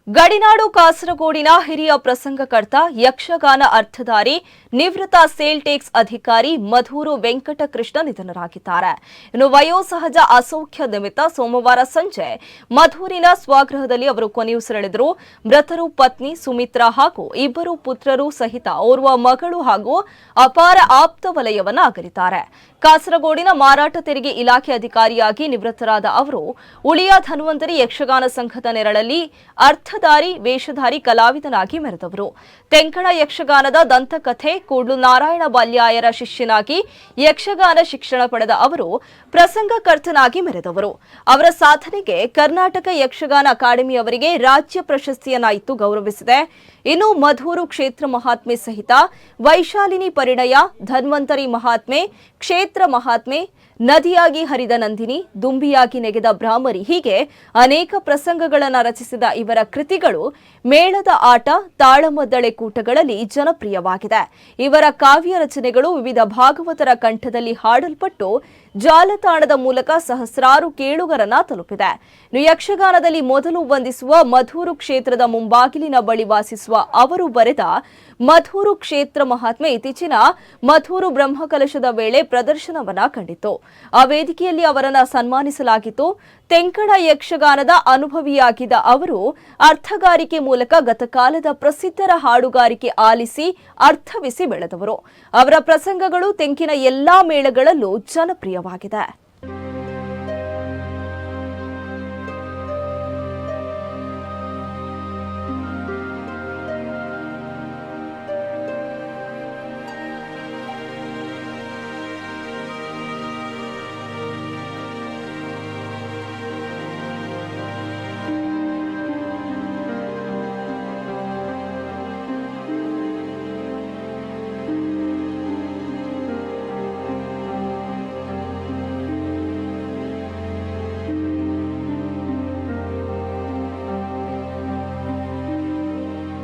ಗಡಿನಾಡು ಕಾಸರಗೋಡಿನ ಹಿರಿಯ ಪ್ರಸಂಗಕರ್ತ ಯಕ್ಷಗಾನ ಅರ್ಥಧಾರಿ ನಿವೃತ್ತ ಸೇಲ್ ಟ್ಯಾಕ್ಸ್ ಅಧಿಕಾರಿ ಮಧೂರು ವೆಂಕಟಕೃಷ್ಣ ನಿಧನರಾಗಿದ್ದಾರೆ. ಇನ್ನು ವಯೋಸಹಜ ಅಸೌಖ್ಯ ನಿಮಿತ್ತ ಸೋಮವಾರ ಸಂಜೆ ಮಧೂರಿನ ಸ್ವಗೃಹದಲ್ಲಿ ಅವರು ಕೊನೆಯುಸಿರೆಳೆದರು. ಮೃತರು ಪತ್ನಿ ಸುಮಿತ್ರಾ ಹಾಗೂ ಇಬ್ಬರು ಪುತ್ರರು ಸಹಿತ ಓರ್ವ ಮಗಳು ಹಾಗೂ ಅಪಾರ ಆಪ್ತ ವಲಯವನ್ನ ಅಗಲಿದ್ದಾರೆ. ಕಾಸರಗೋಡಿನ ಮಾರಾಟ ತೆರಿಗೆ ಇಲಾಖೆ ಅಧಿಕಾರಿಯಾಗಿ ನಿವೃತ್ತರಾದ ಅವರು ಉಳಿಯ ಧನ್ವಂತರಿ ಯಕ್ಷಗಾನ ಸಂಘದ ನೆರಳಲ್ಲಿ ಅರ್ಥಧಾರಿ ವೇಷಧಾರಿ ಕಲಾವಿದನಾಗಿ ಮೆರೆದವರು. ತೆಂಕಣ ಯಕ್ಷಗಾನದ ದಂತಕಥೆ ಕೂಡ್ಲು ನಾರಾಯಣ ಬಾಲ್ಯಾಯರ ಶಿಷ್ಯನಾಗಿ ಯಕ್ಷಗಾನ ಶಿಕ್ಷಣ ಪಡೆದ ಅವರು ಪ್ರಸಂಗಕರ್ತನಾಗಿ ಮೆರೆದವರು. ಅವರ ಸಾಧನೆಗೆ ಕರ್ನಾಟಕ ಯಕ್ಷಗಾನ ಅಕಾಡೆಮಿ ಅವರಿಗೆ ರಾಜ್ಯ ಪ್ರಶಸ್ತಿಯನ್ನಾಯಿತು ಗೌರವಿಸಿದೆ. ಇನ್ನು ಮಧೂರು ಕ್ಷೇತ್ರ ಮಹಾತ್ಮೆ ಸಹಿತ ವೈಶಾಲಿನಿ ಪರಿಣಯ, ಧನ್ವಂತರಿ ಮಹಾತ್ಮೆ, ಕ್ಷೇತ್ರ ಮಹಾತ್ಮೆ, ನದಿಯಾಗಿ ಹರಿದ ನಂದಿನಿ, ದುಂಬಿಯಾಗಿ ನೆಗೆದ ಬ್ರಾಹ್ಮರಿ ಹೀಗೆ ಅನೇಕ ಪ್ರಸಂಗಗಳನ್ನು ರಚಿಸಿದ ಇವರ ಕೃತಿಗಳು ಮೇಳದ ಆಟ, ತಾಳಮದ್ದಳೆ ಕೂಟಗಳಲ್ಲಿ ಜನಪ್ರಿಯವಾಗಿದೆ. ಇವರ ಕಾವ್ಯ ರಚನೆಗಳು ವಿವಿಧ ಭಾಗವತರ ಕಂಠದಲ್ಲಿ ಹಾಡಲ್ಪಟ್ಟು ಜಾಲತಾಣದ ಮೂಲಕ ಸಹಸ್ರಾರು ಕೇಳುಗರನ್ನ ತಲುಪಿದೆ. ಯಕ್ಷಗಾನದಲ್ಲಿ ಮೊದಲು ವಂದಿಸುವ ಮಧೂರು ಕ್ಷೇತ್ರದ ಮುಂಬಾಗಿಲಿನ ಬಳಿ ವಾಸಿಸುವ ಅವರು ಬರೆದ ಮಧೂರು ಕ್ಷೇತ್ರ ಮಹಾತ್ಮೆ ಇತ್ತೀಚಿನ ಮಧೂರು ಬ್ರಹ್ಮಕಲಶದ ವೇಳೆ ಪ್ರದರ್ಶನವನ್ನ ಕಂಡಿತು. ಆ ವೇದಿಕೆಯಲ್ಲಿ ಅವರನ್ನ ಸನ್ಮಾನಿಸಲಾಗಿತ್ತು. ತೆಂಕಣ ಯಕ್ಷಗಾನದ ಅನುಭವಿಯಾಗಿದ್ದ ಅವರು ಅರ್ಥಗಾರಿಕೆ ಮೂಲಕ ಗತಕಾಲದ ಪ್ರಸಿದ್ಧರ ಹಾಡುಗಾರಿಕೆ ಆಲಿಸಿ ಅರ್ಥವಿಸಿ ಬೆಳೆದವರು. ಅವರ ಪ್ರಸಂಗಗಳು ತೆಂಕಿನ ಎಲ್ಲಾ ಮೇಳಗಳಲ್ಲೂ ಜನಪ್ರಿಯವಾಗಿದೆ.